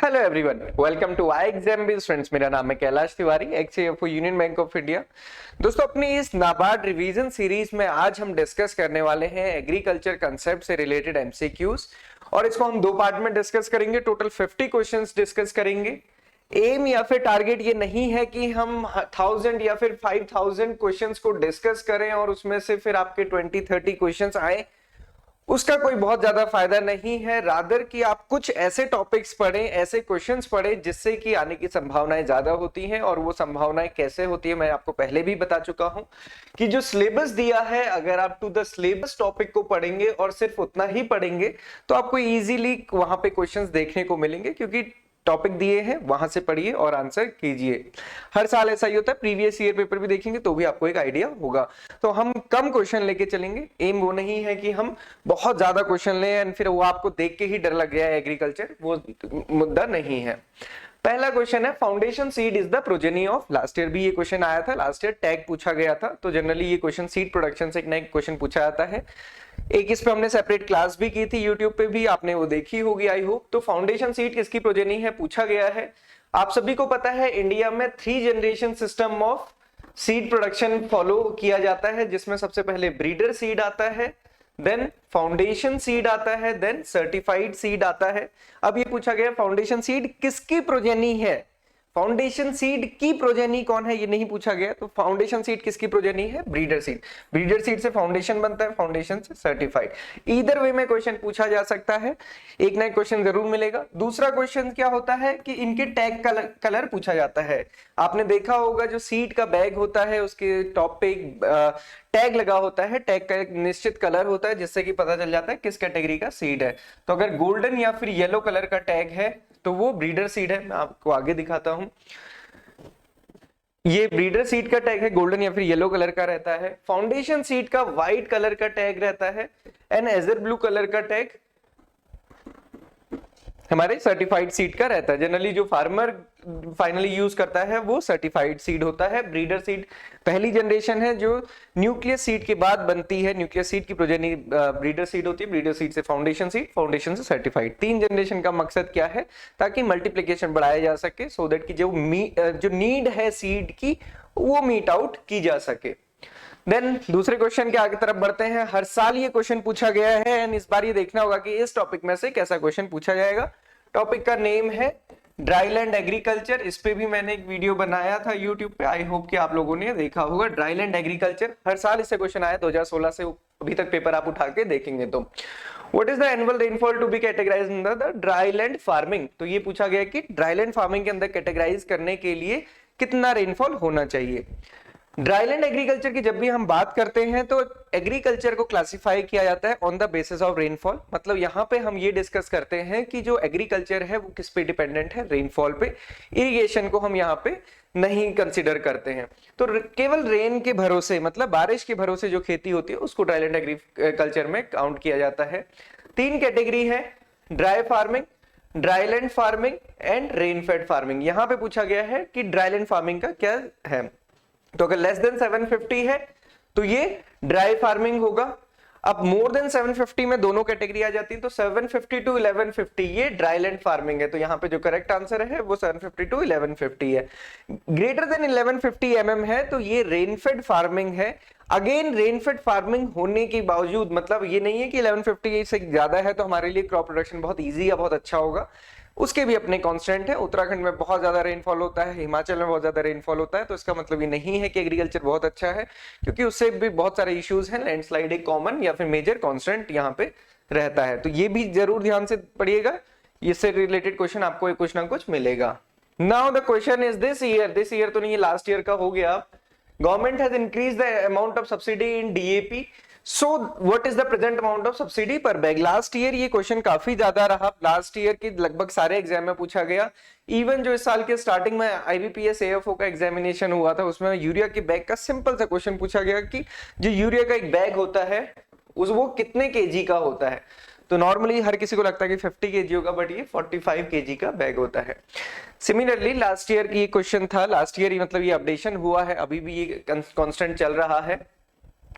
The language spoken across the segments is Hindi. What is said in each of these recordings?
Hello everyone, welcome to I exam based friends. मेरा नाम है Kailash Tiwari, ex union bank of India. दोस्तों, अपनी इस नाबार्ड रिवीजन सीरीज में आज हम डिस्कस करने वाले हैं एग्रीकल्चर कंसेप्ट से रिलेटेड एमसीक्यूज, और इसको हम दो पार्ट में डिस्कस करेंगे। टोटल 50 क्वेश्चंस डिस्कस करेंगे। एम या फिर टारगेट ये नहीं है कि हम 1000 या फिर 5000 क्वेश्चंस को डिस्कस करें और उसमें से फिर आपके 20-30 क्वेश्चंस आए, उसका कोई बहुत ज्यादा फायदा नहीं है। रादर कि आप कुछ ऐसे टॉपिक्स पढ़ें, ऐसे क्वेश्चंस पढ़ें जिससे कि आने की संभावनाएं ज्यादा होती हैं। और वो संभावनाएं कैसे होती है मैं आपको पहले भी बता चुका हूं कि जो सिलेबस दिया है, अगर आप टू द सिलेबस टॉपिक को पढ़ेंगे और सिर्फ उतना ही पढ़ेंगे तो आपको इजीली वहां पे क्वेश्चंस देखने को मिलेंगे, क्योंकि टॉपिक दिए हैं, वहां से पढ़िए और आंसर कीजिए। हर साल ऐसा ही होता है, प्रीवियस ईयर पेपर भी देखेंगे तो भी आपको एक आइडिया होगा। तो हम कम क्वेश्चन लेके चलेंगे। एम वो नहीं है कि हम बहुत ज्यादा क्वेश्चन लें एंड फिर वो आपको देख के ही डर लग गया है एग्रीकल्चर, वो मुद्दा नहीं है। पहला क्वेश्चन है, foundation seed is the progeny of. Last year भी ये क्वेश्चन आया था, लास्ट ईयर टैग पूछा गया था। तो जनरली ये क्वेश्चन सीड प्रोडक्शन से एक नया क्वेश्चन पूछा जाता है। एक इस पे हमने सेपरेट क्लास भी की थी यूट्यूब पे भी, आपने वो देखी होगी आई होप। तो फाउंडेशन सीड किसकी प्रोजेनी है पूछा गया है। आप सभी को पता है इंडिया में 3 generation system of seed production follow किया जाता है, जिसमें सबसे पहले ब्रीडर सीड आता है, देन फाउंडेशन सीड आता है, देन सर्टिफाइड सीड आता है। अब ये पूछा गया फाउंडेशन सीड किसकी प्रोजेनी है। फाउंडेशन सीड की प्रोजेनी कौन है ये नहीं पूछा गया। तो फाउंडेशन सीड किसकी प्रोजेनी है? Breeder seed. ब्रीडर सीड से फाउंडेशन बनता है, फाउंडेशन से सर्टिफाइड। ईदर वे में क्वेश्चन पूछा जा सकता है, एक ना एक क्वेश्चन जरूर मिलेगा। दूसरा क्वेश्चन क्या होता है कि इनके टैग कलर पूछा जाता है। आपने देखा होगा जो सीड का बैग होता है उसके टॉप पे एक टैग लगा होता है, टैग का एक निश्चित कलर होता है जिससे कि पता चल जाता है किस कैटेगरी का सीड है। तो अगर गोल्डन या फिर येलो कलर का टैग है तो वो ब्रीडर सीड है। मैं आपको आगे दिखाता हूं। ये ब्रीडर सीड का टैग है, गोल्डन या फिर येलो कलर का रहता है। फाउंडेशन सीड का व्हाइट कलर का टैग रहता है एंड एजर ब्लू कलर का टैग हमारे सर्टिफाइड सीड का रहता है। जनरली जो फार्मर फाइनली यूज करता है वो सर्टिफाइड सीड होता है। ब्रीडर सीड पहली जनरेशन है जो न्यूक्लियस सीड के बाद बनती है। न्यूक्लियस सीड की प्रोजेनी ब्रीडर सीड होती है, ब्रीडर सीड से फाउंडेशन सीड, फाउंडेशन से सर्टिफाइड। 3 जनरेशन का मकसद क्या है? ताकि मल्टीप्लिकेशन बढ़ाया जा सके, सो दैट कि जो नीड है सीड की वो मीट आउट की जा सके। देन दूसरे क्वेश्चन के आगे तरफ बढ़ते हैं। हर साल ये क्वेश्चन पूछा गया है एंड इस बार ये देखना होगा कि इस टॉपिक में से कैसा क्वेश्चन पूछा जाएगा। टॉपिक का नेम है ड्राईलैंड एग्रीकल्चर। इस पे भी मैंने एक वीडियो बनाया था यूट्यूब पे, आई होप कि आप लोगों ने देखा होगा। ड्राईलैंड एग्रीकल्चर हर साल इससे क्वेश्चन आया, 2016 से अभी तक पेपर आप उठा के देखेंगे तो। What is the annual rainfall to be categorised in the dryland farming. तो ये पूछा गया कि ड्राईलैंड फार्मिंग के अंदर कैटेगराइज करने के लिए कितना रेनफॉल होना चाहिए। ड्राईलैंड एग्रीकल्चर की जब भी हम बात करते हैं तो एग्रीकल्चर को क्लासिफाई किया जाता है on the basis of rainfall. मतलब यहाँ पे हम ये डिस्कस करते हैं कि जो एग्रीकल्चर है वो किस पे डिपेंडेंट है, रेनफॉल पे। इरिगेशन को हम यहाँ पे नहीं कंसिडर करते हैं। तो केवल रेन के भरोसे, मतलब बारिश के भरोसे जो खेती होती है उसको ड्राईलैंड एग्रीकल्चर में काउंट किया जाता है। 3 कैटेगरी है, dry farming, dryland farming and rainfed farming. यहाँ पे पूछा गया है कि ड्राईलैंड फार्मिंग का क्या है। तो अगर लेस देन 750 है तो ये ड्राई फार्मिंग होगा। अब मोर देन 750 में दोनों कैटेगरी आ जाती है, तो 750 टू 1150 ये ड्राईलैंड फार्मिंग है। तो यहाँ पे जो करेक्ट आंसर है वो 750 टू 1150 है। ग्रेटर देन 1150 mm है तो ये रेनफेड फार्मिंग है। अगेन रेनफेड फार्मिंग होने के बावजूद, मतलब ये नहीं है कि 1150 से ज्यादा है तो हमारे लिए क्रॉप प्रोडक्शन बहुत ईजी या बहुत अच्छा होगा, उसके भी अपने कांस्टेंट है। उत्तराखंड में बहुत ज्यादा रेनफॉल होता है, हिमाचल में बहुत ज्यादा रेनफॉल होता है, तो इसका मतलब ये नहीं है कि एग्रीकल्चर बहुत अच्छा है, क्योंकि उससे भी बहुत सारे इश्यूज हैं। लैंडस्लाइड एक कॉमन या फिर मेजर कांस्टेंट यहाँ पे रहता है, तो ये भी जरूर ध्यान से पढ़िएगा। इससे रिलेटेड क्वेश्चन आपको कुछ ना कुछ मिलेगा। Now the question is this year तो नहीं, लास्ट ईयर का हो गया। Government has increase the amount of subsidy in DAP, so what is the present amount of subsidy पर बैग। लास्ट ईयर ये क्वेश्चन काफी ज्यादा रहा, लास्ट ईयर के लगभग सारे एग्जाम में पूछा गया। इवन जो इस साल के स्टार्टिंग में आईबीपीएस एएफओ का एग्जामिनेशन हुआ था उसमें यूरिया के बैग का सिंपल सा क्वेश्चन पूछा गया कि जो यूरिया का एक बैग होता है वो कितने केजी का होता है। तो नॉर्मली हर किसी को लगता है कि 50 केजी होगा, बट ये 45 केजी का बैग होता है। सिमिलरली लास्ट ईयर की क्वेश्चन था, लास्ट ईयर ही मतलब ये अपडेशन हुआ है, अभी भी ये कांस्टेंट चल रहा है।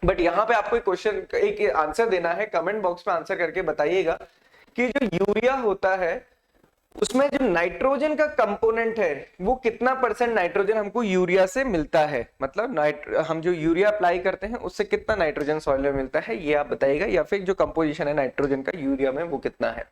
बट यहाँ पे आपको एक क्वेश्चन, एक आंसर देना है, कमेंट बॉक्स में आंसर करके बताइएगा कि जो यूरिया होता है उसमें जो नाइट्रोजन का कंपोनेंट है वो कितना परसेंट नाइट्रोजन हमको यूरिया से मिलता है, मतलब हम जो यूरिया अप्लाई करते हैं उससे कितना नाइट्रोजन सॉइल में मिलता है ये आप बताइएगा, या फिर जो कंपोजिशन है नाइट्रोजन का यूरिया में वो कितना है।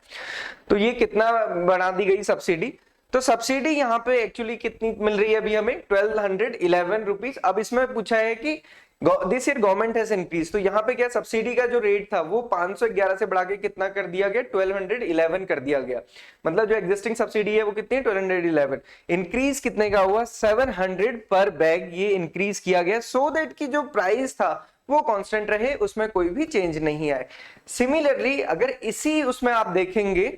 तो ये कितना बढ़ा दी गई सब्सिडी, तो सब्सिडी यहाँ पे एक्चुअली कितनी मिल रही है अभी हमें 1211 रुपीज। अब इसमें पूछा है कि this year government has increase, तो यहाँ पे क्या सब्सिडी का जो रेट था वो 511 से बढ़ा के कितना कर दिया गया 1211 कर दिया गया। मतलब जो एग्जिस्टिंग सब्सिडी है वो कितनी है 1211, इंक्रीज कितने का हुआ 700 पर बैग ये इंक्रीज किया गया, सो दैट की जो प्राइस था वो कांस्टेंट रहे, उसमें कोई भी चेंज नहीं आए। सिमिलरली अगर इसी उसमें आप देखेंगे,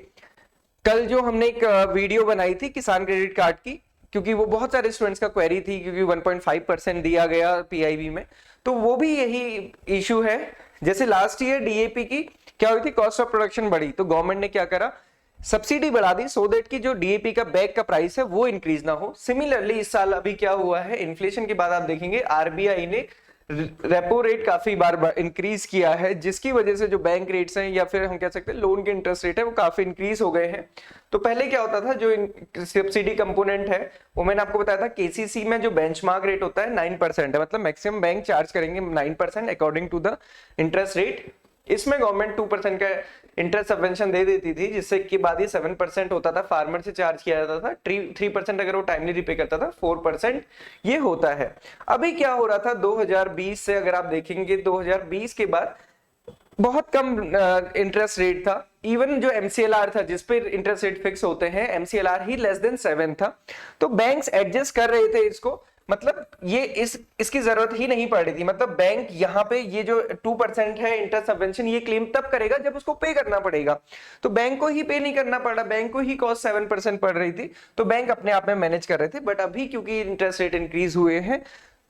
कल जो हमने एक वीडियो बनाई थी किसान क्रेडिट कार्ड की, क्योंकि वो बहुत सारे स्टूडेंट्स का क्वेरी थी, क्योंकि 1.5% दिया गया पीआईबी में, तो वो भी यही इशू है। जैसे लास्ट ईयर डीएपी की क्या हुई थी, कॉस्ट ऑफ प्रोडक्शन बढ़ी, तो गवर्नमेंट ने क्या करा सब्सिडी बढ़ा दी, सो दैट की जो डीएपी का बैग का प्राइस है वो इंक्रीज ना हो। सिमिलरली इस साल अभी क्या हुआ है, इन्फ्लेशन के बाद आप देखेंगे आरबीआई ने रेपो रेट काफी बार इंक्रीज किया है, जिसकी वजह से जो बैंक रेट्स हैं या फिर हम कह सकते हैं लोन के इंटरेस्ट रेट है वो काफी इंक्रीज हो गए हैं। तो पहले क्या होता था, जो सब्सिडी कंपोनेंट है वो मैंने आपको बताया था केसीसी में जो बेंचमार्क रेट होता है 9% है, मतलब मैक्सिमम बैंक चार्ज करेंगे 9% according to the interest rate. इसमें गवर्नमेंट 2% का इंटरेस्ट सबवेंशन दे देती थी, जिससे के बाद ये 7% होता था, फार्मर से चार्ज किया जाता था। 3% अगर वो टाइमली रिपे करता था 4% ये होता है। अभी क्या हो रहा था 2020 से अगर आप देखेंगे 2020 के बाद बहुत कम इंटरेस्ट रेट था, इवन जो एमसीएलआर था जिस पे इंटरेस्ट रेट फिक्स होते हैं एमसीएलआर ही लेस देन 7 था, तो बैंक्स एडजस्ट कर रहे थे इसको, मतलब ये इसकी जरूरत ही नहीं पड़ रही थी। मतलब बैंक यहाँ पे ये जो 2% है इंटरेस्ट सबवेंशन ये क्लेम तब करेगा जब उसको पे करना पड़ेगा, तो बैंक को ही पे नहीं करना पड़ा, बैंक को ही कॉस्ट 7% पड़ रही थी, तो बैंक अपने आप में मैनेज कर रहे थे। बट अभी क्योंकि इंटरेस्ट रेट इंक्रीज हुए हैं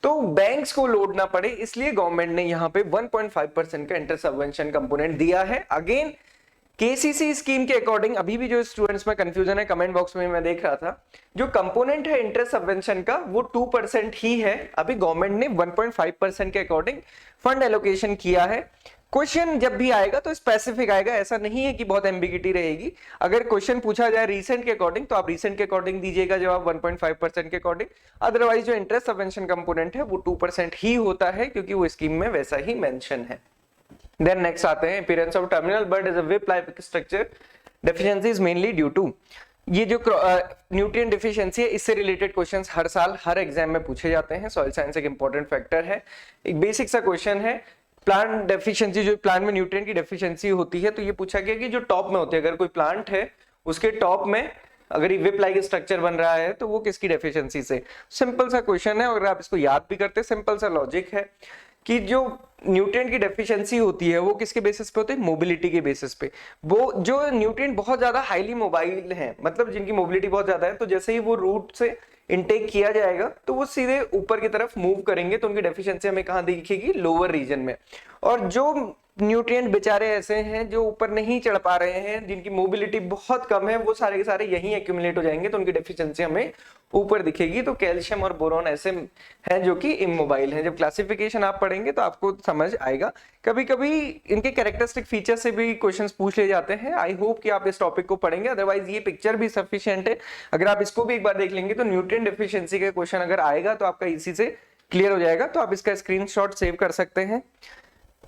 तो बैंक्स को लोड ना पड़े, इसलिए गवर्नमेंट ने यहाँ पे 1.5% का इंटरेस्ट सबवेंशन कंपोनेंट दिया है। अगेन केसीसी स्कीम के अकॉर्डिंग अभी भी जो स्टूडेंट्स में कंफ्यूजन है, कमेंट बॉक्स में मैं देख रहा था, जो कंपोनेंट है इंटरेस्ट सबवेंशन का वो 2% ही है। अभी गवर्नमेंट ने 1.5% के अकॉर्डिंग फंड एलोकेशन किया है। क्वेश्चन जब भी आएगा तो स्पेसिफिक आएगा, ऐसा नहीं है कि बहुत एम्बिगिटी रहेगी। अगर क्वेश्चन पूछा जाए रीसेंट के अकॉर्डिंग तो आप रीसेंट के अकॉर्डिंग दीजिएगा जवाब 1.5% के अकॉर्डिंग, अदरवाइज जो इंटरेस्ट सबवेंशन कंपोनेंट है वो 2% ही होता है, क्योंकि वो स्कीम में वैसा ही मेंशन है। देन नेक्स्ट आते हैं appearance of terminal bud as a whip like structure deficiency is mainly due to, ये जो न्यूट्रिएंट डेफिशिएंसी है इससे रिलेटेड क्वेश्चंस हर साल हर एग्जाम में पूछे जाते हैं। सॉइल साइंस एक इंपॉर्टेंट फैक्टर है, एक बेसिक सा क्वेश्चन है। प्लांट डेफिशिएंसी, जो प्लांट में न्यूट्रिएंट की डेफिशिएंसी होती है, तो ये पूछा गया कि जो टॉप में होती है, अगर कोई प्लांट है उसके टॉप में अगर ये whip like स्ट्रक्चर बन रहा है तो वो किसकी डेफिशिएंसी से। सिंपल सा क्वेश्चन है, अगर आप इसको याद भी करते, सिंपल सा लॉजिक है कि जो न्यूट्रिएंट की डेफिशिएंसी होती है वो किसके बेसिस पे होती है, मोबिलिटी के बेसिस पे। वो जो न्यूट्रिएंट बहुत ज्यादा हाईली मोबाइल हैं, मतलब जिनकी मोबिलिटी बहुत ज्यादा है, तो जैसे ही वो रूट से इनटेक किया जाएगा तो वो सीधे ऊपर की तरफ मूव करेंगे, तो उनकी डेफिशिएंसी हमें कहां दिखेगी, लोअर रीजन में। और जो न्यूट्रिएंट बेचारे ऐसे हैं जो ऊपर नहीं चढ़ पा रहे हैं, जिनकी मोबिलिटी बहुत कम है, वो सारे के सारे यहीं एक्यूमुलेट हो जाएंगे, तो उनकी डेफिशिएंसी हमें ऊपर दिखेगी। तो कैल्शियम और बोरॉन ऐसे हैं जो कि इमोबाइल हैं। जब क्लासिफिकेशन आप पढ़ेंगे तो आपको समझ आएगा। कभी कभी इनके कैरेक्टरिस्टिक फीचर से भी क्वेश्चंस पूछ ले जाते हैं। आई होप कि आप इस टॉपिक को पढ़ेंगे, अदरवाइज ये पिक्चर भी सफिशिएंट है। अगर आप इसको भी एक बार देख लेंगे तो न्यूट्रिएंट डेफिशिएंसी का क्वेश्चन अगर आएगा तो आपका इसी से क्लियर हो जाएगा। तो आप इसका स्क्रीनशॉट सेव कर सकते हैं।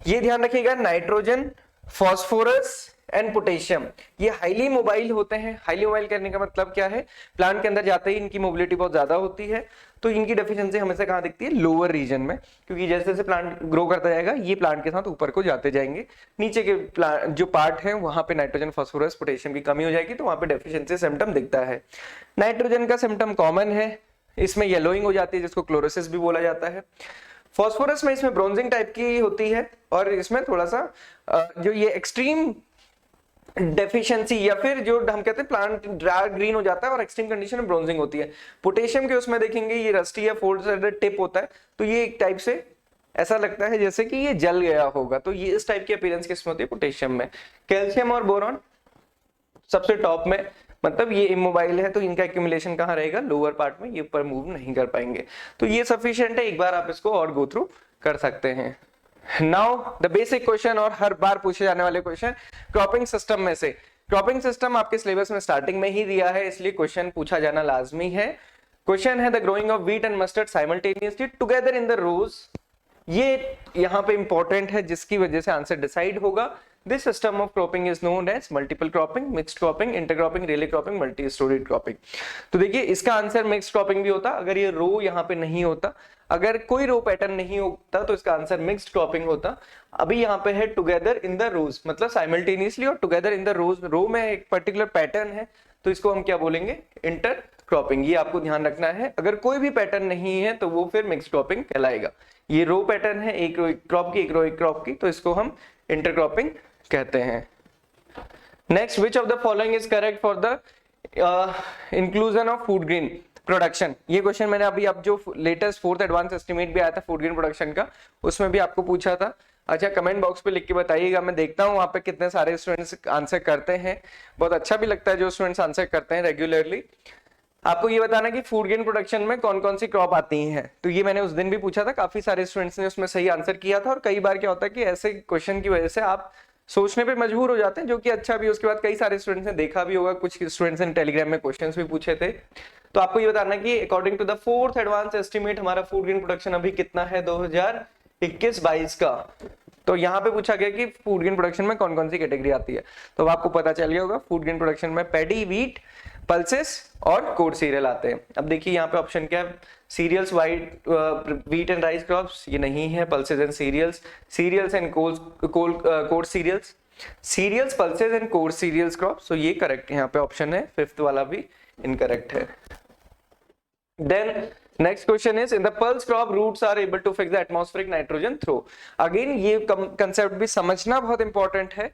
ये ध्यान रखिएगा, नाइट्रोजन, फास्फोरस एंड पोटेशियम ये हाईली मोबाइल होते हैं। हाईली मोबाइल करने का मतलब क्या है, प्लांट के अंदर जाते ही इनकी मोबिलिटी बहुत ज्यादा होती है, तो इनकी डेफिशिएंसी हमेशा कहां दिखती है, लोअर रीजन में, क्योंकि जैसे जैसे प्लांट ग्रो करता जाएगा ये प्लांट के साथ ऊपर को जाते जाएंगे। नीचे के जो पार्ट है वहां पे नाइट्रोजन, फास्फोरस, पोटेशियम की कमी हो जाएगी, तो वहां पे डेफिशिएंसी सिम्टम दिखता है। नाइट्रोजन का सिम्टम कॉमन है, इसमें येलोइंग हो जाती है जिसको क्लोरोसिस भी बोला जाता है। फास्फोरस में इसमें ब्रोंजिंग टाइप की होती है, और इसमें थोड़ा सा जो ये एक्सट्रीम डेफिशिएंसी या फिर जो हम कहते हैं प्लांट डार्क ग्रीन हो जाता है और एक्सट्रीम कंडीशन में ब्रोंजिंग होती है। पोटेशियम के उसमें देखेंगे ये रस्टी या फोल्डेड टिप होता है, तो ये एक टाइप से ऐसा लगता है जैसे कि ये जल गया होगा, तो ये इस टाइप की अपीयरेंस किसमें होती है, पोटेशियम में। कैल्शियम और बोरॉन सबसे टॉप में, मतलब ये इमोबाइल है तो इनका एक्यूमुलेशन कहाँ रहेगा, लोअर पार्ट में, ये ऊपर मूव नहीं कर पाएंगे। तो ये सफिशिएंट है, एक बार आप इसको और गो थ्रू कर सकते हैं। नाउ द बेसिक क्वेश्चन और हर बार पूछे जाने वाले क्वेश्चन क्रॉपिंग सिस्टम में से क्रॉपिंग सिस्टम आपके सिलेबस में स्टार्टिंग में ही दिया है, इसलिए क्वेश्चन पूछा जाना लाजमी है। क्वेश्चन है the growing of wheat and mustard simultaneously together in the rows. ये यहाँ पे इंपॉर्टेंट है, जिसकी वजह से आंसर डिसाइड होगा। This system of cropping is known as multiple cropping, mixed cropping, intercropping, relay cropping, multi storied cropping. तो देखिए इसका आंसर मिक्स्ड क्रॉपिंग भी होता अगर ये रो यहाँ पे नहीं होता, अगर कोई रो पैटर्न नहीं होता तो इसका आंसर मिक्स्ड क्रॉपिंग होता। अभी यहाँ पे है टुगेदर इन द रोज, मतलब साइमल्टेनियसली और टुगेदर इन द रोज, रो में एक पर्टिकुलर पैटर्न है तो इसको हम क्या बोलेंगे, इंटर क्रॉपिंग। ये आपको ध्यान रखना है, अगर कोई भी पैटर्न नहीं है तो वो फिर मिक्स्ड क्रॉपिंग कहलाएगा। ये रो पैटर्न है, एक रो एक क्रॉप की, एक रो एक क्रॉप की, तो इसको हम इंटरक्रॉपिंग कहते हैं। Next, which of the following is correct for the inclusion of food grain production. ये क्वेश्चन मैंने अभी अब जो लेटेस्ट 4th एडवांस एस्टिमेट भी आया था फूड ग्रेन प्रोडक्शन का, उसमें भी आपको पूछा था। अच्छा, कमेंट बॉक्स पे लिख के बताइएगा, मैं देखता हूँ वहाँ पे कितने सारे स्टूडेंट्स आंसर करते हैं। बहुत अच्छा भी लगता है जो स्टूडेंट्स आंसर करते हैं रेगुलरली। आपको ये बताना कि फूड ग्रेन प्रोडक्शन में कौन कौन सी क्रॉप आती हैं, तो ये मैंने उस दिन भी पूछा था, काफी सारे स्टूडेंट्स ने उसमें सही आंसर किया था। और कई बार क्या होता है कि ऐसे क्वेश्चन की वजह से आप सोचने पे मजबूर हो जाते हैं, जो कि अच्छा भी। उसके बाद कई सारे स्टूडेंट्स ने देखा भी होगा, कुछ स्टूडेंट्स ने टेलीग्राम में क्वेश्चंस भी पूछे थे। तो आपको ये बताना कि according to the 4th advance estimate हमारा फूड ग्रेन प्रोडक्शन अभी कितना है 2021-22 का। तो यहाँ पे पूछा गया कि फूड ग्रेन प्रोडक्शन में कौन कौन सी कैटेगरी आती है, तो आपको पता चल गया होगा। फूड ग्रेन प्रोडक्शन में पैडी, व्हीट, पल्सेस और कोड सीरियल आते हैं। अब देखिए यहाँ पे ऑप्शन क्या है, serials, white wheat and rice crops, ये नहीं है। Pulses and serials, serials and code serials, serials, pulses and code serials crops, तो ये करेक्ट यहाँ पे ऑप्शन है। 5th वाला भी इनकरेक्ट है। Then next question is, in the pulse crop roots are able to fix the atmospheric nitrogen through। Again ये कंसेप्ट भी समझना बहुत इंपॉर्टेंट है।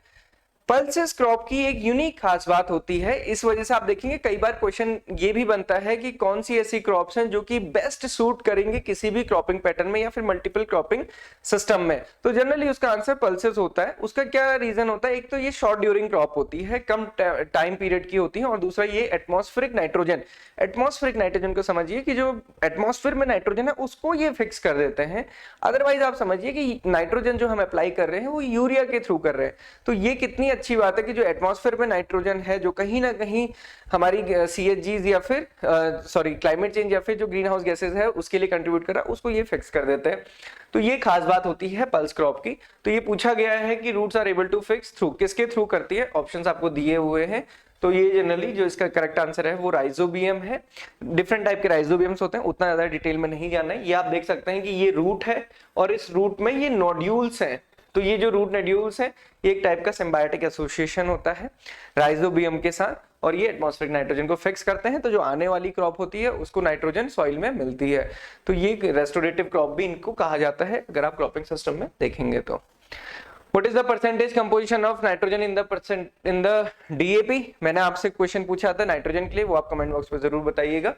पल्सेस क्रॉप की एक यूनिक खास बात होती है, इस वजह से आप देखेंगे कई बार क्वेश्चन ये भी बनता है कि कौन सी ऐसी क्रॉप्स हैं जो कि बेस्ट सूट करेंगे किसी भी क्रॉपिंग पैटर्न में या फिर मल्टीपल क्रॉपिंग सिस्टम में। तो जनरली उसका आंसर पल्सेस होता है। उसका क्या रीजन होता है, एक तो ये शॉर्ट ड्यूरिंग क्रॉप होती है, कम टाइम पीरियड की होती है, और दूसरा ये एटमॉस्फेरिक नाइट्रोजन, एटमॉस्फेरिक नाइट्रोजन को समझिए कि जो एटमॉस्फेयर में नाइट्रोजन है उसको ये फिक्स कर देते हैं। अदरवाइज आप समझिए कि नाइट्रोजन जो हम अप्लाई कर रहे हैं वो यूरिया के थ्रू कर रहे हैं। तो ये कितनी अच्छी बात है कि जो एटमॉस्फेयर में नाइट्रोजन है, जो कहीं ना कहीं हमारी CHGs या फिर क्लाइमेट चेंज या फिर जो ग्रीन हाउस गैसेज है उसके लिए कंट्रीब्यूट कर रहा है, उसको ये फिक्स कर देते हैं। तो ये खास बात होती है पल्स क्रॉप की। तो ये पूछा गया है कि roots are able to fix through, किसके थ्रू करती है, ऑप्शंस आपको दिए हुए हैं। तो ये जनरली जो इसका करेक्ट आंसर है वो राइजोबियम है। डिफरेंट टाइप के राइजोबियम्स होते हैं, उतना ज्यादा डिटेल में नहीं जाना है। ये आप देख सकते हैं कि ये रूट है और इस रूट में ये नोड्यूल्स हैं। तो ये जो रूट नोड्यूल्स हैं ये एक टाइप का सिम्बायोटिक एसोसिएशन होता है राइजोबियम के साथ, और ये एटमॉस्फेरिक नाइट्रोजन को फिक्स करते हैं। तो जो आने वाली क्रॉप होती है उसको नाइट्रोजन सॉइल में मिलती है। तो ये रेस्टोरेटिव क्रॉप भी इनको कहा जाता है अगर आप क्रॉपिंग सिस्टम में देखेंगे तो। What is the percentage composition of nitrogen in the DAP? मैंने आपसे क्वेश्चन पूछा था नाइट्रोजन के लिए, वो आप कमेंट बॉक्स में जरूर बताइएगा।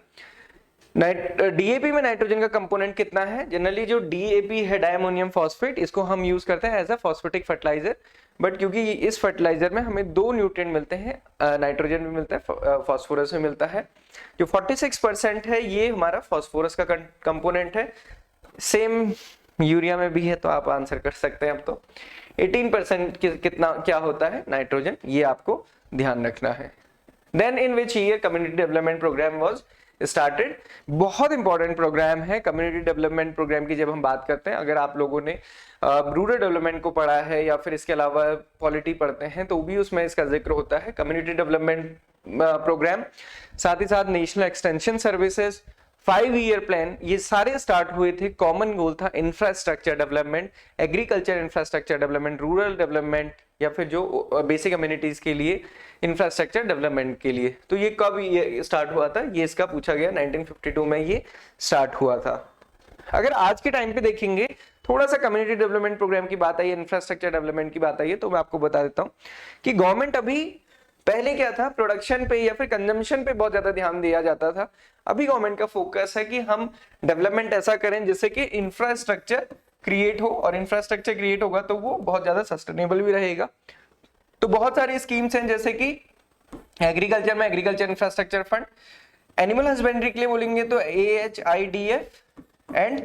DAP में नाइट्रोजन का कंपोनेंट कितना है? जनरली जो DAP है डायमोनियम फॉस्फेट, इसको हम यूज करते हैं as a phosphatic fertiliser. But क्योंकि इस फर्टिलाइजर में हमें 2 न्यूट्रिएंट मिलते हैं, नाइट्रोजन भी मिलता है, फॉस्फोरस भी मिलता है। जो 46% है ये हमारा फॉस्फोरस का कंपोनेंट है। सेम यूरिया में भी है, तो आप आंसर कर सकते हैं। अब तो 18% कितना क्या होता है नाइट्रोजन, ये आपको ध्यान रखना है। Then in which year community development programme was started? बहुत इंपॉर्टेंट प्रोग्राम है कम्युनिटी डेवलपमेंट प्रोग्राम की। जब हम बात करते हैं, अगर आप लोगों ने रूरल डेवलपमेंट को पढ़ा है या फिर इसके अलावा पॉलिटी पढ़ते हैं तो भी उसमें इसका जिक्र होता है, कम्युनिटी डेवलपमेंट प्रोग्राम। साथ ही साथ नेशनल एक्सटेंशन सर्विसेज, 5-ईयर प्लान, ये सारे स्टार्ट हुए थे। कॉमन गोल था infrastructure development, agriculture infrastructure development, rural development, या फिर जो बेसिक कम्युनिटीज के लिए इंफ्रास्ट्रक्चर डेवलपमेंट के लिए। तो ये कब ये स्टार्ट हुआ था, ये इसका पूछा गया, 1952 में ये स्टार्ट हुआ था। अगर आज के टाइम पे देखेंगे, थोड़ा सा कम्युनिटी डेवलपमेंट प्रोग्राम की बात आई, इंफ्रास्ट्रक्चर डेवलपमेंट की बात आई है, तो मैं आपको बता देता हूँ कि गवर्नमेंट अभी, पहले क्या था, प्रोडक्शन पे या फिर कंजम्पशन पे बहुत ज्यादा ध्यान दिया जाता था। अभी गवर्नमेंट का फोकस है कि हम डेवलपमेंट ऐसा करें जिससे कि इंफ्रास्ट्रक्चर क्रिएट हो, और इंफ्रास्ट्रक्चर क्रिएट होगा तो वो बहुत ज्यादा सस्टेनेबल भी रहेगा। तो बहुत सारी स्कीम्स हैं, जैसे कि एग्रीकल्चर में agriculture infrastructure fund, animal husbandry के लिए बोलेंगे तो AHIDF and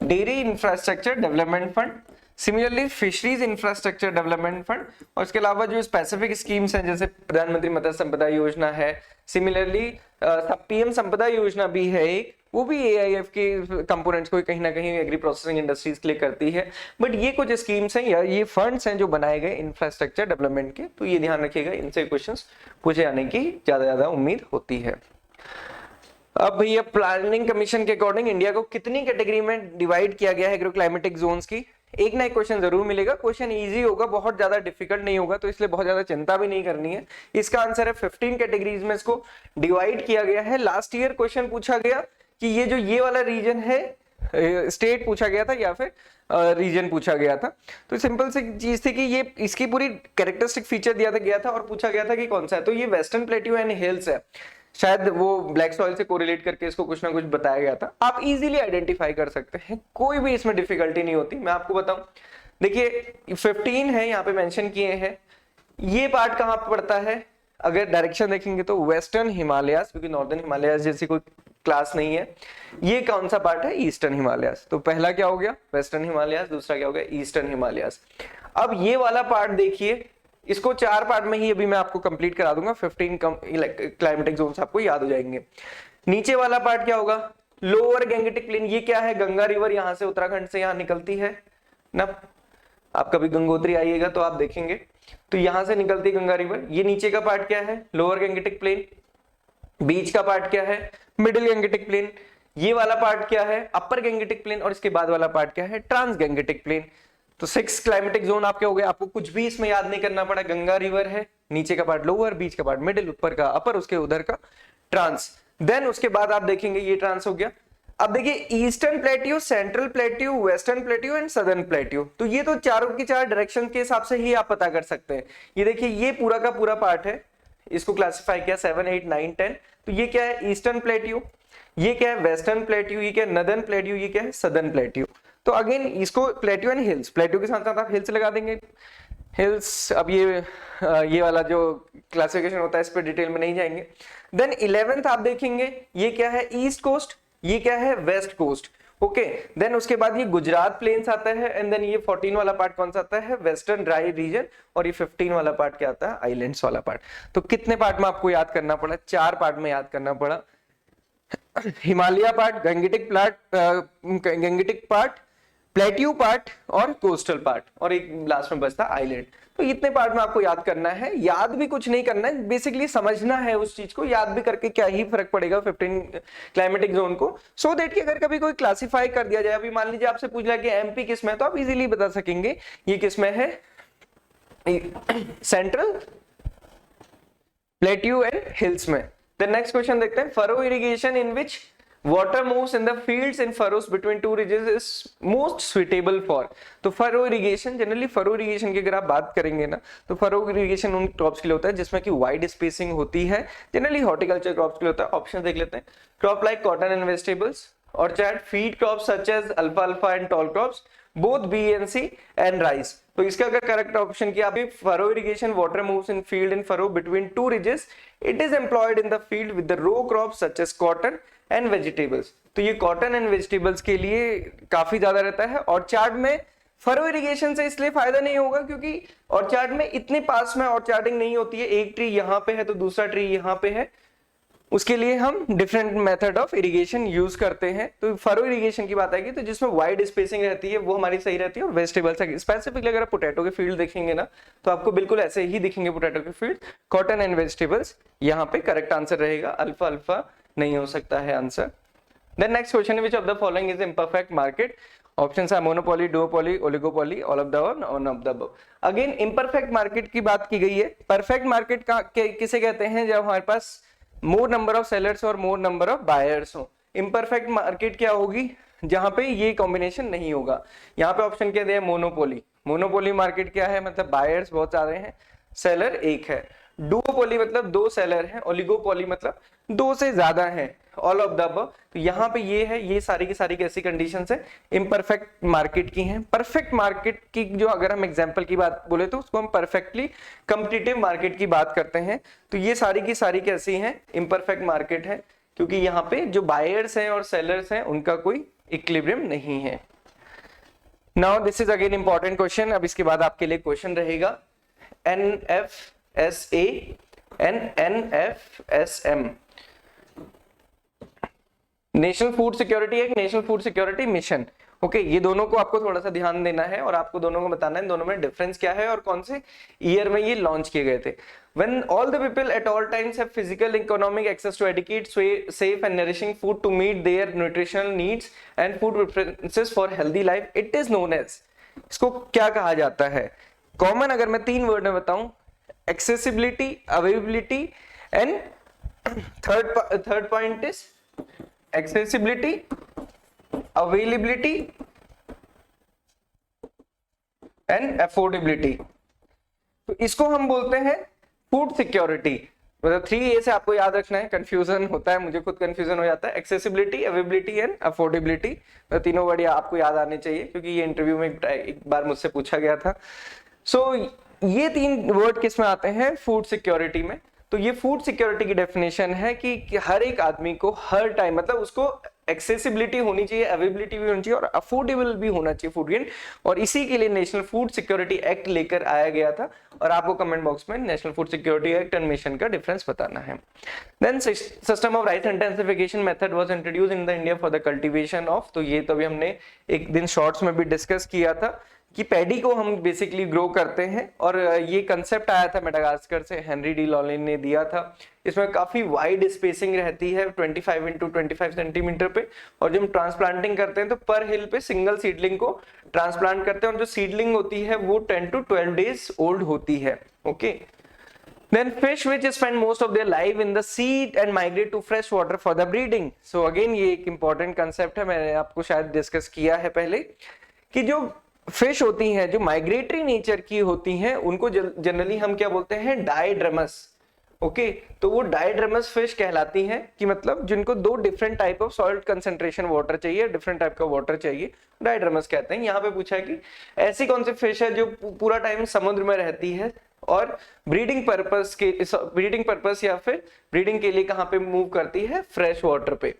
dairy infrastructure development fund, similarly fisheries infrastructure development fund और इसके अलावा जो स्पेसिफिक स्कीम्स हैं जैसे प्रधानमंत्री मत्स्य संपदा योजना है, सिमिलरली पीएम संपदा योजना भी है एक, वो भी एआईएफ के कंपोनेंट्स को कहीं ना कहीं एग्री प्रोसेसिंग इंडस्ट्रीज के लिए करती है। बट ये कुछ स्कीम्स हैं या ये फंड्स हैं जो बनाए गए इंफ्रास्ट्रक्चर डेवलपमेंट के, तो ये ध्यान रखिएगा, इनसे क्वेश्चंस पूछे जाने की ज्यादा उम्मीद होती है। अब भैया प्लानिंग कमीशन के अकॉर्डिंग इंडिया को कितनी कैटेगरी में डिवाइड किया गया है एग्रो क्लाइमेटिक जोन्स की? एक ना एक क्वेश्चन जरूर मिलेगा, क्वेश्चन इजी होगा, बहुत ज्यादा डिफिकल्ट नहीं होगा, तो इसलिए बहुत ज्यादा चिंता भी नहीं करनी है। इसका आंसर है 15 कैटेगरीज में इसको डिवाइड किया गया है। लास्ट ईयर क्वेश्चन पूछा गया कि ये वाला रीजन है, स्टेट पूछा गया था या फिर रीजन पूछा गया था, तो सिंपल सी चीज थी कि ये इसकी पूरी कैरेक्टरिस्टिक फीचर दिया गया था और पूछा गया था कि कौन सा है, तो ये वेस्टर्न प्लेट्यू एंड हिल्स है, शायद वो ब्लैक सॉइल से कोरिलेट करके इसको कुछ ना कुछ बताया गया था। आप इजीली आइडेंटिफाई कर सकते हैं, कोई भी इसमें डिफिकल्टी नहीं होती। मैं आपको बताऊं, देखिए 15 है यहाँ पे मेंशन किए हैं। ये पार्ट कहाँ पे पड़ता है? अगर डायरेक्शन देखेंगे तो वेस्टर्न हिमालयास, क्योंकि नॉर्दर्न हिमालयास जैसी कोई क्लास नहीं है। ये कौन सा पार्ट है? ईस्टर्न हिमालयास। तो पहला क्या हो गया? वेस्टर्न हिमालयास, दूसरा क्या हो गया? ईस्टर्न हिमालयास। अब ये वाला पार्ट देखिए, इसको 4 पार्ट में ही अभी मैं आपको कंप्लीट करा दूंगा, 15 क्लाइमेटिक जोन्स आपको याद हो जाएंगे। नीचे वाला पार्ट क्या होगा? Lower Gangetic plain. ये क्या है? गंगा रिवर यहां से उत्तराखंड से यहां निकलती है ना, आप कभी गंगोत्री आइएगा तो आप देखेंगे, तो यहां से निकलती गंगा रिवर। ये नीचे का पार्ट क्या है? Lower Gangetic plane. बीच का पार्ट क्या है? Middle Gangetic plain. ये वाला पार्ट क्या है? Upper Gangetic plain. और इसके बाद वाला पार्ट क्या है? Trans Gangetic plain. तो 6 क्लाइमेटिक जोन आपके हो गए, आपको कुछ भी इसमें याद नहीं करना पड़ा। गंगा रिवर है, नीचे का पार्ट लोअर, बीच का पार्ट मिडिल, ऊपर का अपर, उसके उधर का ट्रांस। देन उसके बाद आप देखेंगे ये ट्रांस हो गया। अब देखिए eastern plateau, central plateau, western plateau and southern plateau. तो ये तो चारों की चार डायरेक्शन के हिसाब से ही आप पता कर सकते हैं। ये देखिए ये पूरा का पूरा पार्ट है, इसको क्लासिफाई किया 7, 8, 9, 10। तो ये क्या है? Eastern plateau. ये क्या है? Western plateau. ये क्या है? Northern plateau. ये क्या है? Southern plateau. तो अगेन इसको प्लेट्यू एंड हिल्स, प्लेट्यू के साथ साथ आप हिल्स लगा देंगे। हिल्स, अब ये वाला जो क्लासिफिकेशन होता है इस पे डिटेल में नहीं जाएंगे। देन 11th आप देखेंगे, ये क्या है? East coast. ये क्या है? West coast. ओके, देन उसके बाद ये गुजरात प्लेन्स आता है, एंड देन ये 14 वाला पार्ट कौन सा आता है? Western dry region. और ये 15 वाला पार्ट क्या आता है? आइलैंड्स वाला पार्ट। तो कितने पार्ट में आपको याद करना पड़ा? 4 पार्ट में याद करना पड़ा। Himalaya part, Gangetic part, plateau part और कोस्टल पार्ट, और एक लास्ट में बचता आइलैंड। तो इतने पार्ट में आपको याद करना है। याद भी कुछ नहीं करना है, बेसिकली समझना है उस चीज को। याद भी करके क्या ही फर्क पड़ेगा 15 क्लाइमेटिक जोन को, सो दैट कि अगर कभी कोई क्लासिफाई कर दिया जाए, अभी मान लीजिए आपसे पूछ लिया कि एमपी किस में, तो आप इजीली बता सकेंगे ये किस में है, सेंट्रल, प्लेट्यू एंड हिल्स में। The next क्वेश्चन देखते हैं, furrow irrigation in which water moves in the fields in furrows between two regions is most suitable for. तो furrow irrigation, generally furrow irrigation की अगर आप बात करेंगे ना, तो फरो इरिगेशन उन क्रॉप्स के लिए होता है जिसमें कि वाइड स्पेसिंग होती है, जनरली हॉर्टिकल्चर क्रॉप्स के लिए होता है। ऑप्शन देख लेते हैं, crop like cotton and vegetables, orchard, feed crops such as alpha and tall crops, both BNC and rice. तो इसका अगर करेक्ट ऑप्शन किया आपने, furrow irrigation, water moves in field in furrow between two ridges, it is employed in the field with the row crops such as cotton and vegetables. तो ये कॉटन एंड वेजिटेबल्स के लिए काफी ज्यादा रहता है। ऑर्चार्ड में फरो इरिगेशन से इसलिए फायदा नहीं होगा क्योंकि ऑर्चार्ड में इतने पास में ऑर्चार्डिंग नहीं होती है, एक ट्री यहाँ पे है तो दूसरा ट्री यहाँ पे है, उसके लिए हम different method of irrigation use करते हैं। तो फरो इरिगेशन की बात आएगी तो जिसमें वाइड स्पेसिंग रहती है वो हमारी सही रहती है। और वेजिटेबल्स स्पेसिफिकली अगर आप पोटैटो के फील्ड देखेंगे ना, तो आपको बिल्कुल ऐसे ही दिखेंगे पोटैटो के फील्ड। कॉटन एंड वेजिटेबल्स यहाँ पे करेक्ट आंसर रहेगा, अल्फा नहीं हो सकता है answer. Then next question, which of the following is imperfect market? Options है monopoly, duopoly, oligopoly, all of the above, none of the above. Again imperfect market की बात की गई है। परफेक्ट मार्केट किसे कहते हैं? जब हमारे पास मोर नंबर ऑफ सेलर्स और मोर नंबर ऑफ बायर्स हो। इम्परफेक्ट मार्केट क्या होगी? जहां पे ये कॉम्बिनेशन नहीं होगा। यहाँ पे ऑप्शन क्या दिया है? मोनोपोली। मोनोपोली मार्केट क्या है? मतलब बायर्स बहुत ज्यादा हैं, सेलर एक है। डुओपोली मतलब 2 सेलर हैं, ओलिगोपोली मतलब 2 से ज्यादा हैं, ऑल ऑफ द अबव। तो यहाँ पे ये है, ये सारी की सारी कैसी कंडीशंस है? इम्परफेक्ट मार्केट की हैं। परफेक्ट मार्केट की जो अगर हम एग्जांपल की बात बोले तो उसको हम परफेक्टली कॉम्पिटिटिव मार्केट की बात करते हैं। तो ये सारी की सारी कैसी हैं? इम्परफेक्ट मार्केट है, क्योंकि यहाँ पे जो बायर्स हैं और सेलर्स हैं उनका कोई इक्विलिब्रियम नहीं है। Now this is again important question. अब इसके बाद आपके लिए क्वेश्चन रहेगा NFSA and NFSM, national food security act national food security mission. Okay, ये दोनों को आपको थोड़ा सा ध्यान देना है और आपको दोनों को बताना है दोनों में डिफरेंस क्या है और कौन से ईयर में ये लॉन्च किए गए थे। When all the people at all times have physical economic access to adequate, safe and nourishing food to meet their nutritional needs and food preferences for healthy life, it is known as, इसको क्या कहा जाता है? कॉमन अगर मैं 3 वर्ड में बताऊं, accessibility, availability and third point is accessibility, availability and affordability. तो इसको हम बोलते हैं फूड सिक्योरिटी। मतलब 3A से आपको याद रखना है, कंफ्यूजन होता है, मुझे खुद कंफ्यूजन हो जाता है। एक्सेसिबिलिटी, अवेलेबिलिटी एंड अफोर्डेबिलिटी, तो तीनों वर्ड आपको याद आने चाहिए क्योंकि ये इंटरव्यू में एक बार मुझसे पूछा गया था। सो ये 3 वर्ड किस में आते हैं? फूड सिक्योरिटी में। तो ये फूड सिक्योरिटी की डेफिनेशन है कि हर एक आदमी को हर टाइम, मतलब उसको एक्सेसिबिलिटी होनी चाहिए, अवेलेबिलिटी भी होनी चाहिए और अफोर्डेबल भी होना चाहिए फूड गेन, और इसी के लिए नेशनल फूड सिक्योरिटी एक्ट लेकर आया गया था। और आपको कमेंट बॉक्स में national food security act and mission का डिफरेंस बताना है। Then system of rice intensification method was introduced in the India for the cultivation of, तो ये तो अभी हमने एक दिन शॉर्ट्स में भी डिस्कस किया था कि पैडी को हम बेसिकली ग्रो करते हैं, और ये कंसेप्ट आया था मेडागास्कर से, हेनरी डी लॉलिन ने दिया था। इसमें काफी वाइड स्पेसिंग रहती है 25 into 25 सेंटीमीटर पे, और जब हम ट्रांसप्लांटिंग करते हैं तो पर हिल पे सिंगल सीडलिंग को ट्रांसप्लांट करते हैं, और जो सीडलिंग होती है वो 10 to 12 days ओल्ड होती है। Okay, Then fish which spend most of their life in the sea and migrate to fresh water for the breeding. So again ये एक important concept है, मैंने आपको शायद डिस्कस किया है पहले, कि जो फिश होती हैं जो माइग्रेटरी नेचर की होती हैं उनको जनरली हम क्या बोलते हैं? डायड्रमस। ओके, तो वो डायड्रमस फिश कहलाती हैं, कि मतलब जिनको 2 different type of salt concentration water चाहिए, डिफरेंट टाइप का वाटर चाहिए, डायड्रमस कहते हैं। यहाँ पे पूछा है कि ऐसी कौन सी फिश है जो पूरा टाइम समुद्र में रहती है और ब्रीडिंग पर्पस या फिर ब्रीडिंग के लिए कहाँ पे मूव करती है? फ्रेश वाटर पे।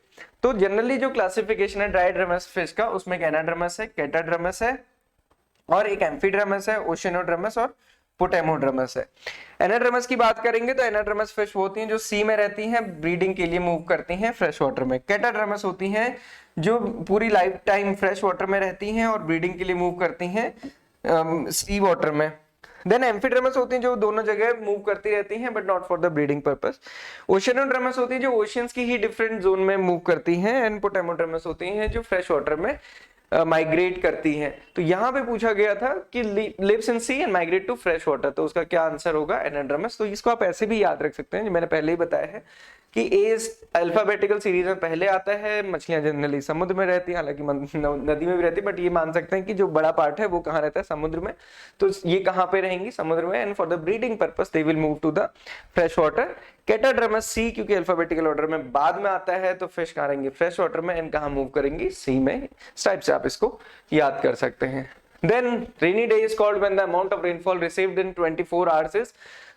तो जनरली जो क्लासिफिकेशन है डायड्रमस फिश का, उसमें एक एनाड्रमस है, कैटाड्रमस है, और एक एम्फीड्रमस है, ओशिनोड्रमस और पोटेमोड्रमस है। एनाड्रमस की बात करेंगे तो एनाड्रमस फिश होती हैं जो सी में रहती हैं, ब्रीडिंग के लिए मूव करती हैं फ्रेश वाटर में। कैटाड्रमस होती हैं जो पूरी लाइफ टाइम फ्रेश वाटर में रहती हैं और ब्रीडिंग के लिए मूव करती हैं सी वाटर में। देन एम्फीड्रमस होती हैं जो दोनों जगह मूव करती रहती हैं but not for the breeding purpose. Oceanodromous होती हैं जो ओशियंस की ही डिफरेंट जोन में मूव करती हैं, एंड पोटेमोड्रमस होती हैं जो फ्रेश वाटर में माइग्रेट करती हैं। तो यहाँ पे पूछा गया था कि lives in sea and migrate to fresh water, तो उसका क्या आंसर होगा? एनाड्रमस। तो इसको आप ऐसे भी याद रख सकते हैं, जो मैंने पहले ही बताया है कि ए अल्फाबेटिकल सीरीज में पहले आता है। मछलियां जनरली समुद्र में रहती हैं, हालांकि नदी में भी रहती है, बट ये मान सकते हैं कि जो बड़ा पार्ट है वो कहाँ रहता है? समुद्र में। तो ये कहाँ पे रहेंगी? समुद्र में, and for the breeding purpose they will move to the fresh water. Catadromous C, क्योंकि अल्फाबेटिकल ऑर्डर में बाद में आता है, तो फिश कहाँ रहेंगी? फ्रेश वाटर में, एंड कहाँ मूव करेंगी? सी में। इस टाइप से आप इसको याद कर सकते हैं। Then rainy day is called when the amount of rainfall received in 24 hours is,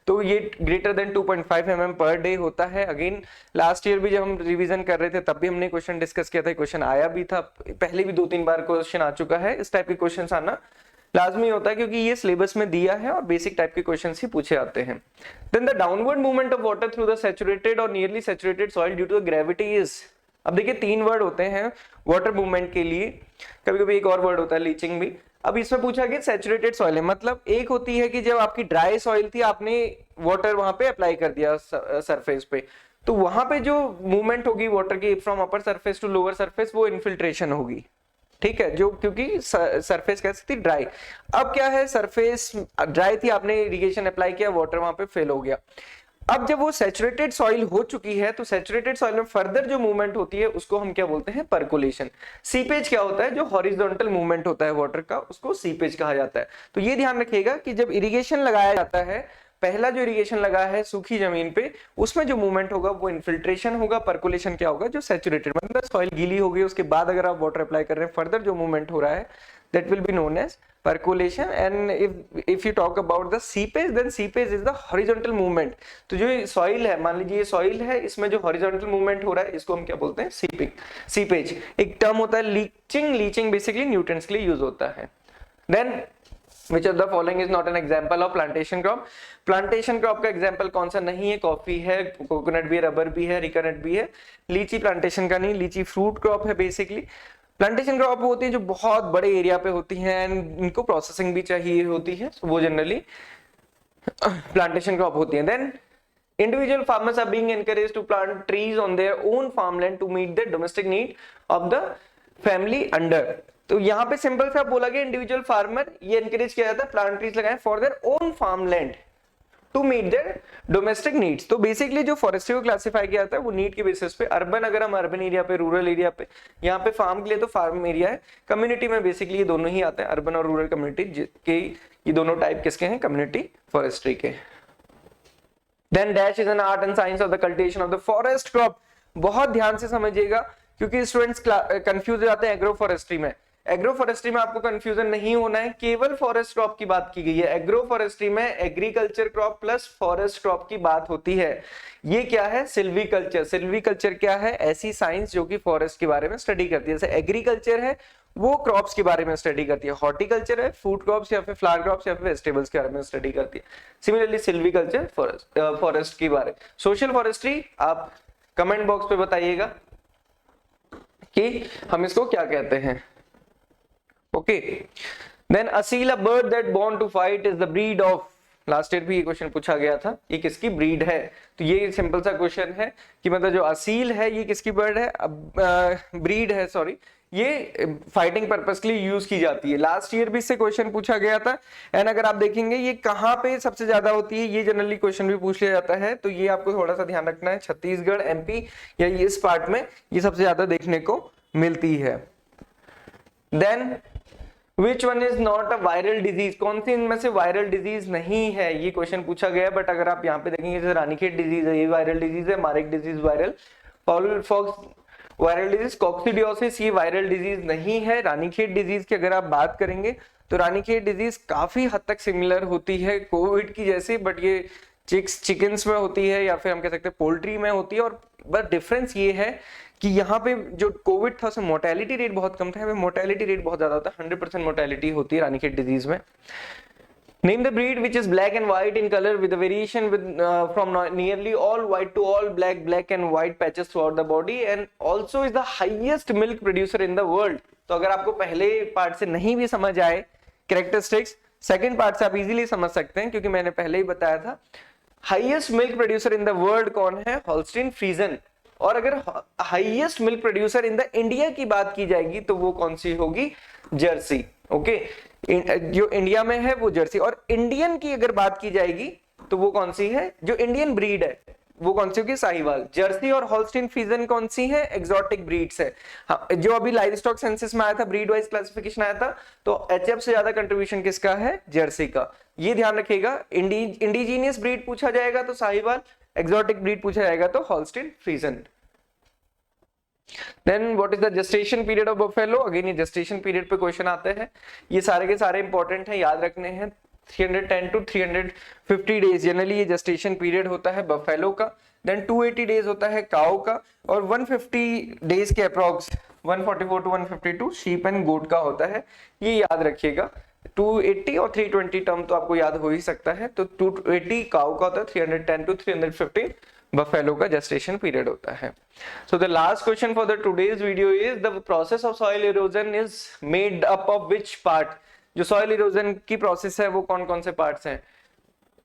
तो ये greater than 2.5 mm per day होता है। अगेन लास्ट ईयर भी जब हम रिवीजन कर रहे थे तब भी हमने क्वेश्चन डिस्कस किया था, क्वेश्चन आया भी था, पहले भी 2-3 बार क्वेश्चन आ चुका है। इस टाइप के क्वेश्चन आना लाजमी होता है क्योंकि ये सिलेबस में दिया है और बेसिक टाइप के क्वेश्चन ही पूछे आते हैं। Then the downward movement of water through the saturated or nearly saturated soil due to the gravity is, अब देखिए 3 वर्ड होते हैं वाटर मूवमेंट के लिए, कभी कभी एक और वर्ड होता है लीचिंग भी। अब इसमें पूछा कि सैचुरेटेड सॉइल है, मतलब एक होती है कि जब आपकी ड्राई सॉइल थी, आपने वाटर वहां पे अप्लाई कर दिया सरफेस पे, तो वहां पे जो मूवमेंट होगी वाटर की from upper surface to lower surface, वो इन्फिल्ट्रेशन होगी। ठीक है, जो क्योंकि सरफेस कैसी थी? ड्राई। अब क्या है, सरफेस ड्राई थी, आपने इरिगेशन अप्लाई किया, वाटर वहां पे फेल हो गया। अब जब वो सैचुरेटेड सॉइल हो चुकी है तो सैचुरेटेड सॉइल में फर्दर जो मूवमेंट होती है उसको हम क्या बोलते हैं? पर्कुलेशन। सीपेज क्या होता है? जो हॉरिजॉन्टल मूवमेंट होता है वाटर का, उसको सीपेज कहा जाता है। तो ये ध्यान रखिएगा कि जब इरिगेशन लगाया जाता है, पहला जो इरिगेशन लगा है सूखी जमीन पे, उसमें जो मूवमेंट होगा वो इन्फिल्ट्रेशन होगा। पर्कुलेशन क्या होगा? जो सैचुरेटेड, मतलब सॉइल गीली हो गई, उसके बाद अगर आप वाटर अप्लाई कर रहे हैं, फर्दर जो मूवमेंट हो रहा है, that will be known as percolation. And if you talk about the seepage, then seepage is the horizontal movement. तो जो सॉइल है, मान लीजिए ये सॉइल है, इसमें जो horizontal movement हो रहा है, इसको हम क्या बोलते हैं? सीपिंग। सीपेज एक टर्म होता है। लीचिंग, लीचिंग बेसिकली न्यूट्रिएंट्स के लिए यूज होता है। Then which of the following is not an example of plantation crop. Plantation crop का एग्जाम्पल कौन सा नहीं है? कॉफी है, कोकोनट भी है, रबर भी है, अरेका नट भी है। लीची प्लांटेशन का नहीं, लीची फ्रूट क्रॉप है बेसिकली। प्लांटेशन क्रॉप होती है जो बहुत बड़े एरिया पे होती है एंड इनको प्रोसेसिंग भी चाहिए होती है, वो जनरली प्लांटेशन क्रॉप होती है। Then individual farmers are being encouraged to plant trees on their own farmland to meet the domestic need of the family under। तो यहाँ पे सिंपल सा बोला गया इंडिविजुअल फार्मर ये एनकरेज किया जाता है प्लांट ट्रीज लगाएं for their own farmland to meet their domestic needs. तो बेसिकली जो फॉरेस्ट्री को क्लासिफाई किया जाता है वो नीड के बेसिस पे, अर्बन अगर हम अर्बन एरिया पे, रूरल एरिया पे, यहाँ पे फार्म के लिए तो फार्म एरिया है, कम्युनिटी में बेसिकली ये दोनों ही आते हैं, अर्बन और रूरल कम्युनिटी के, ये दोनों टाइप किसके हैं? कम्युनिटी फॉरेस्ट्री के। Then dash is an art and science of the cultivation of the forest crop। बहुत ध्यान से समझिएगा क्योंकि स्टूडेंट्स कंफ्यूज हो जाते हैं एग्रो फॉरेस्ट्री में। एग्रो फॉरेस्ट्री में आपको कंफ्यूजन नहीं होना है, केवल फॉरेस्ट क्रॉप की बात की गई है। एग्रो फॉरेस्ट्री में agriculture crop plus forest crop की बात होती है। ये क्या है? सिल्वीकल्चर। सिल्वीकल्चर क्या है? ऐसी साइंस जो कि फॉरेस्ट के बारे में स्टडी करती है। जैसे एग्रीकल्चर है वो क्रॉप्स के बारे में स्टडी करती है, हॉर्टिकल्चर है फूड क्रॉप्स या फिर फ्लावर क्रॉप्स या फिर वेजिटेबल्स के बारे में स्टडी करती है। सिमिलरली सिल्वीकल्चर फॉरेस्ट के बारे। सोशल फॉरेस्ट्री आप कमेंट बॉक्स पे बताइएगा कि हम इसको क्या कहते हैं। Okay, then Aseel a bird that born to fight is the breed of. Last year भी ये क्वेश्चन पूछा गया था, ये किसकी ब्रीड है? तो ये सिंपल सा क्वेश्चन है कि मतलब जो असील है ये किसकी बर्ड है? ब्रीड है, सॉरी, ये फाइटिंग पर्पस के लिए यूज की जाती है। लास्ट ईयर भी इससे क्वेश्चन पूछा गया था एंड अगर आप देखेंगे ये कहाँ पे सबसे ज्यादा होती है, ये जनरली क्वेश्चन भी पूछ लिया जाता है, तो ये आपको थोड़ा सा ध्यान रखना है। छत्तीसगढ़, एमपी या इस पार्ट में ये सबसे ज्यादा देखने को मिलती है। Then which one is not a viral disease? कौन सी इनमें से वायरल डिजीज नहीं है? ये क्वेश्चन पूछा गया, बट अगर आप यहाँ पे देखेंगे जैसे रानीखेत डिजीज है, ये वायरल डिजीज है। Marek disease viral, fowl pox viral disease, coccidiosis ये वायरल डिजीज नहीं है। रानीखेत डिजीज की अगर आप बात करेंगे तो रानीखेत डिजीज काफी हद तक सिमिलर होती है कोविड की जैसे, बट ये चिकन्स में होती है या फिर हम कह सकते हैं पोल्ट्री में होती है। और बस डिफरेंस ये है कि यहाँ पे जो कोविड था उसमें मोर्टेलिटी रेट बहुत कम था, यहाँ पे मोर्टेलिटी रेट बहुत ज्यादा होता है, 100% मोर्टेलिटी होती है रानीखेत डिजीज में। Name the breed which is black and white in color with a variation with from nearly all white to all black, black and white patches throughout the body and also is the highest milk producer in the world। तो अगर आपको पहले पार्ट से नहीं भी समझ आए कैरेक्टरिस्टिक्स, सेकंड पार्ट से आप इजीली समझ सकते हैं क्योंकि मैंने पहले ही बताया था। Highest milk producer in the world कौन है? होल्स्टीन फ्रीजन। और अगर highest milk producer in the India की बात की जाएगी तो वो कौन सी होगी? जर्सी। ओके, जो इंडिया में है वो जर्सी। और इंडियन की अगर बात की जाएगी तो वो कौन सी है? जो इंडियन ब्रीड है वो कौन सी होगी? साहिवाल। जर्सी और होल्स्टीन फ्रीजन कौन सी है? एक्सोटिक ब्रीड्स है। हाँ, जो अभी लाइव स्टॉक सेंसस में आया था, ब्रीड वाइज क्लासिफिकेशन आया था, तो एचएफ से ज्यादा कंट्रीब्यूशन किसका है? जर्सी का। ये ध्यान रखिएगा। इंडिजीनियस ब्रीड पूछा जाएगा तो साहिवाल, एक्सोटिक ब्रीड पूछा जाएगा तो Holstein फ्रीजन। Then what is the gestation period of buffalo? Again ये gestation period पे क्वेश्चन आते हैं, ये सारे के सारे इंपॉर्टेंट हैं, याद रखने हैं। 310 to 350 डेज जनरली ये जेस्टेशन पीरियड होता है बफेलो का। देन 280 डेज होता है काऊ का और 150 डेज के अप्रॉक्स 144 to 152 शीप एंड गोट का होता है। ये याद रखिएगा। 280 और 320 टर्म तो आपको याद हो ही सकता है। तो 280 काऊ का होता है, 310 to 350 बफेलो का जेस्टेशन पीरियड होता है। So the last question for the today's video is the process of soil erosion is made up of which part? जो सॉइल इरोजन की प्रोसेस है वो कौन कौन से पार्ट्स हैं?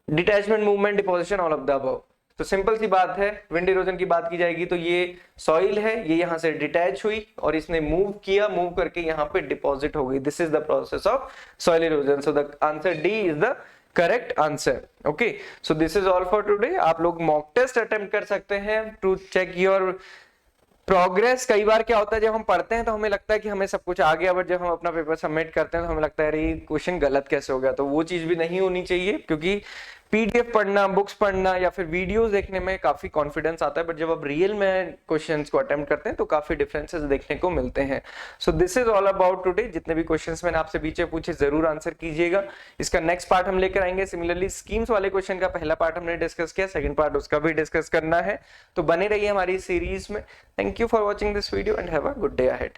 Detachment, movement, deposition, all of the above. तो सिंपल सी बात है, विंड इरोजन की बात की जाएगी तो ये सॉइल है, ये यहाँ से डिटैच हुई और इसने मूव किया, मूव करके यहाँ पे डिपॉजिट हो गई। This is the process of soil erosion. So the answer D is the correct answer. Okay, so this is all for today. आप लोग मॉक टेस्ट अटेम्प्ट कर सकते हैं टू चेक योर प्रोग्रेस। कई बार क्या होता है, जब हम पढ़ते हैं तो हमें लगता है कि हमें सब कुछ आ गया, बट जब हम अपना पेपर सबमिट करते हैं तो हमें लगता है अरे क्वेश्चन गलत कैसे हो गया। तो वो चीज भी नहीं होनी चाहिए, क्योंकि पीडीएफ पढ़ना, बुक्स पढ़ना या फिर वीडियोस देखने में काफी कॉन्फिडेंस आता है, बट जब आप रियल में क्वेश्चंस को अटेम्प्ट करते हैं तो काफी डिफरेंसेस देखने को मिलते हैं। So this is all about today. जितने भी क्वेश्चंस मैंने आपसे पीछे पूछे जरूर आंसर कीजिएगा। इसका नेक्स्ट पार्ट हम लेकर आएंगे। सिमिलरली स्कीम्स वाले क्वेश्चन का पहला पार्ट हमने डिस्कस किया, सेकंड पार्ट उसका भी डिस्कस करना है, तो बने रहिए हमारी सीरीज में। Thank you for watching this video and have a good day ahead.